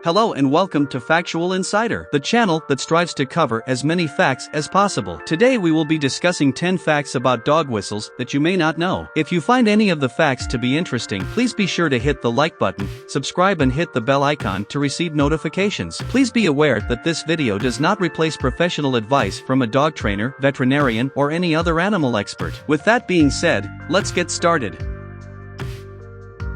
Hello and welcome to Factual Insider, the channel that strives to cover as many facts as possible. Today we will be discussing 10 facts about dog whistles that you may not know. If you find any of the facts to be interesting, please be sure to hit the like button, subscribe and hit the bell icon to receive notifications. Please be aware that this video does not replace professional advice from a dog trainer, veterinarian, or any other animal expert. With that being said, let's get started.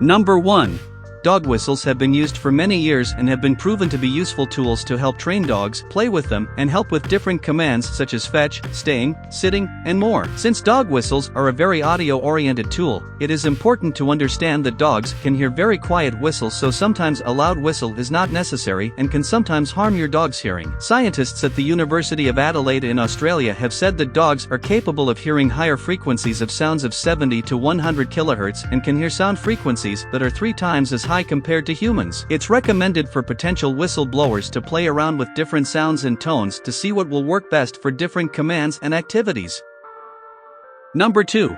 Number 1. Dog whistles have been used for many years and have been proven to be useful tools to help train dogs, play with them, and help with different commands such as fetch, staying, sitting, and more. Since dog whistles are a very audio-oriented tool, it is important to understand that dogs can hear very quiet whistles, so sometimes a loud whistle is not necessary and can sometimes harm your dog's hearing. Scientists at the University of Adelaide in Australia have said that dogs are capable of hearing higher frequencies of sounds of 70 to 100 kHz and can hear sound frequencies that are 3 times as high compared to humans. It's recommended for potential whistleblowers to play around with different sounds and tones to see what will work best for different commands and activities. Number 2.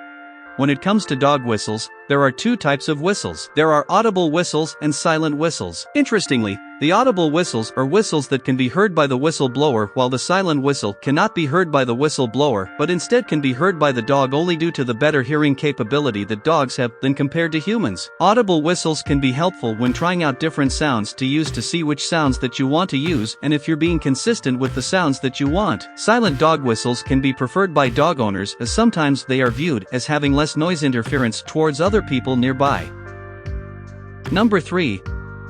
When it comes to dog whistles, there are 2 types of whistles. There are audible whistles and silent whistles. Interestingly, the audible whistles are whistles that can be heard by the whistleblower, while the silent whistle cannot be heard by the whistleblower but instead can be heard by the dog only due to the better hearing capability that dogs have than compared to humans. Audible whistles can be helpful when trying out different sounds to use to see which sounds that you want to use and if you're being consistent with the sounds that you want. Silent dog whistles can be preferred by dog owners as sometimes they are viewed as having less noise interference towards other people nearby. Number 3.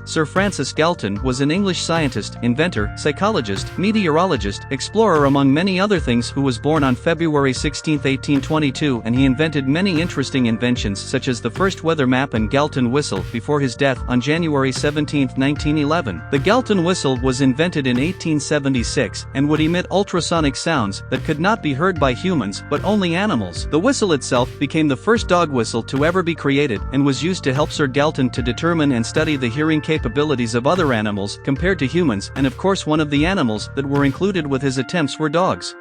Sir Francis Galton was an English scientist, inventor, psychologist, meteorologist, explorer among many other things who was born on February 16, 1822, and he invented many interesting inventions such as the first weather map and Galton whistle before his death on January 17, 1911. The Galton whistle was invented in 1876 and would emit ultrasonic sounds that could not be heard by humans but only animals. The whistle itself became the first dog whistle to ever be created and was used to help Sir Galton to determine and study the hearing capabilities of other animals compared to humans, and of course one of the animals that were included with his attempts were dogs.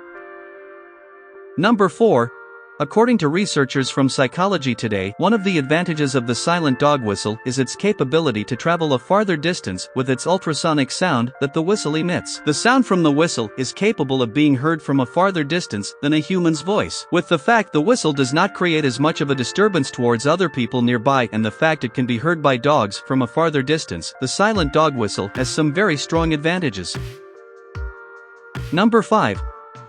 Number 4. According to researchers from Psychology Today, one of the advantages of the silent dog whistle is its capability to travel a farther distance with its ultrasonic sound that the whistle emits. The sound from the whistle is capable of being heard from a farther distance than a human's voice. With the fact the whistle does not create as much of a disturbance towards other people nearby and the fact it can be heard by dogs from a farther distance, the silent dog whistle has some very strong advantages. Number 5.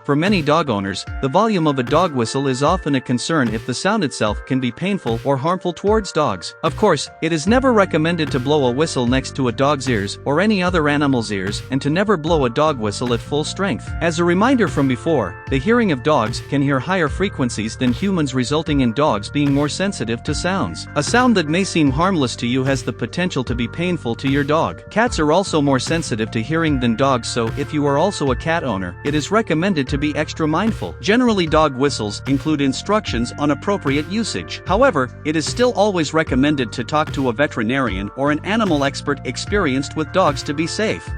For many dog owners, the volume of a dog whistle is often a concern if the sound itself can be painful or harmful towards dogs. Of course, it is never recommended to blow a whistle next to a dog's ears or any other animal's ears, and to never blow a dog whistle at full strength. As a reminder from before, the hearing of dogs can hear higher frequencies than humans, resulting in dogs being more sensitive to sounds. A sound that may seem harmless to you has the potential to be painful to your dog. Cats are also more sensitive to hearing than dogs, so if you are also a cat owner, it is recommended to be extra mindful. Generally, dog whistles include instructions on appropriate usage. However, it is still always recommended to talk to a veterinarian or an animal expert experienced with dogs to be safe.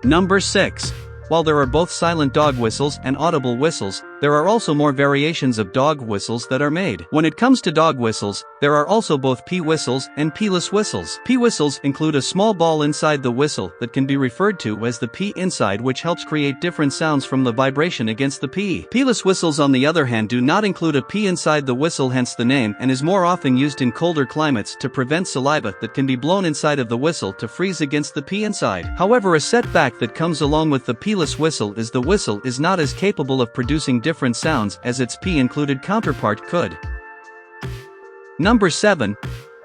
Number 6. While there are both silent dog whistles and audible whistles, there are also more variations of dog whistles that are made. When it comes to dog whistles, there are also both pee whistles and peeless whistles. Pee whistles include a small ball inside the whistle that can be referred to as the pee inside, which helps create different sounds from the vibration against the pee. Peeless whistles, on the other hand, do not include a pee inside the whistle, hence the name, and is more often used in colder climates to prevent saliva that can be blown inside of the whistle to freeze against the pee inside. However, a setback that comes along with the peeless whistle is the whistle is not as capable of producing different sounds as its pee-included counterpart could. Number 7.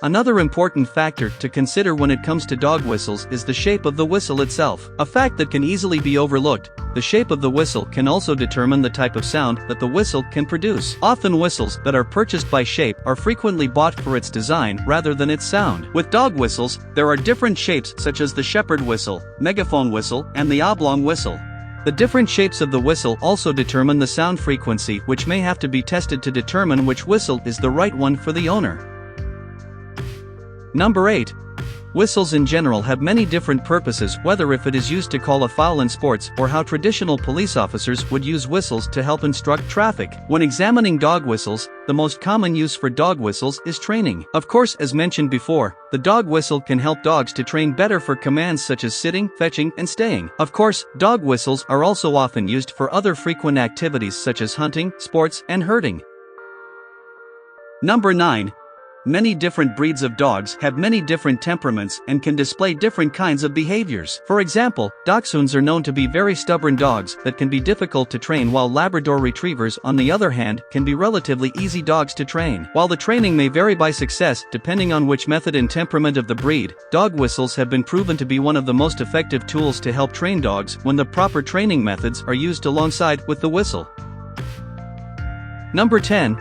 Another important factor to consider when it comes to dog whistles is the shape of the whistle itself. A fact that can easily be overlooked: the shape of the whistle can also determine the type of sound that the whistle can produce. Often whistles that are purchased by shape are frequently bought for its design rather than its sound. With dog whistles, there are different shapes such as the shepherd whistle, megaphone whistle, and the oblong whistle. The different shapes of the whistle also determine the sound frequency, which may have to be tested to determine which whistle is the right one for the owner. Number 8. Whistles in general have many different purposes, whether if it is used to call a foul in sports or how traditional police officers would use whistles to help instruct traffic. When examining dog whistles, the most common use for dog whistles is training. Of course, as mentioned before, the dog whistle can help dogs to train better for commands such as sitting, fetching, and staying. Of course, dog whistles are also often used for other frequent activities such as hunting, sports, and herding. Number 9. Many different breeds of dogs have many different temperaments and can display different kinds of behaviors. For example, dachshunds are known to be very stubborn dogs that can be difficult to train, while Labrador retrievers, on the other hand, can be relatively easy dogs to train. While the training may vary by success depending on which method and temperament of the breed, dog whistles have been proven to be one of the most effective tools to help train dogs when the proper training methods are used alongside with the whistle. Number 10.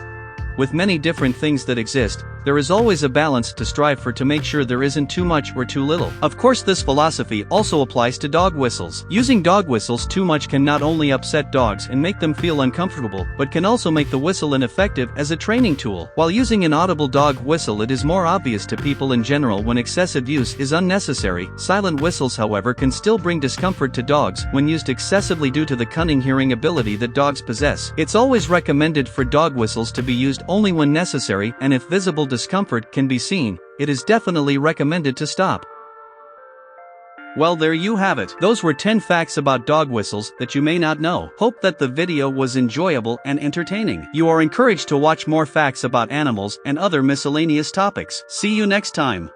With many different things that exist, there is always a balance to strive for to make sure there isn't too much or too little. Of course, this philosophy also applies to dog whistles. Using dog whistles too much can not only upset dogs and make them feel uncomfortable, but can also make the whistle ineffective as a training tool. While using an audible dog whistle, it is more obvious to people in general when excessive use is unnecessary. Silent whistles, however, can still bring discomfort to dogs when used excessively due to the cunning hearing ability that dogs possess. It's always recommended for dog whistles to be used only when necessary, and if visible discomfort can be seen, it is definitely recommended to stop. Well, there you have it. Those were 10 facts about dog whistles that you may not know. Hope that the video was enjoyable and entertaining. You are encouraged to watch more facts about animals and other miscellaneous topics. See you next time.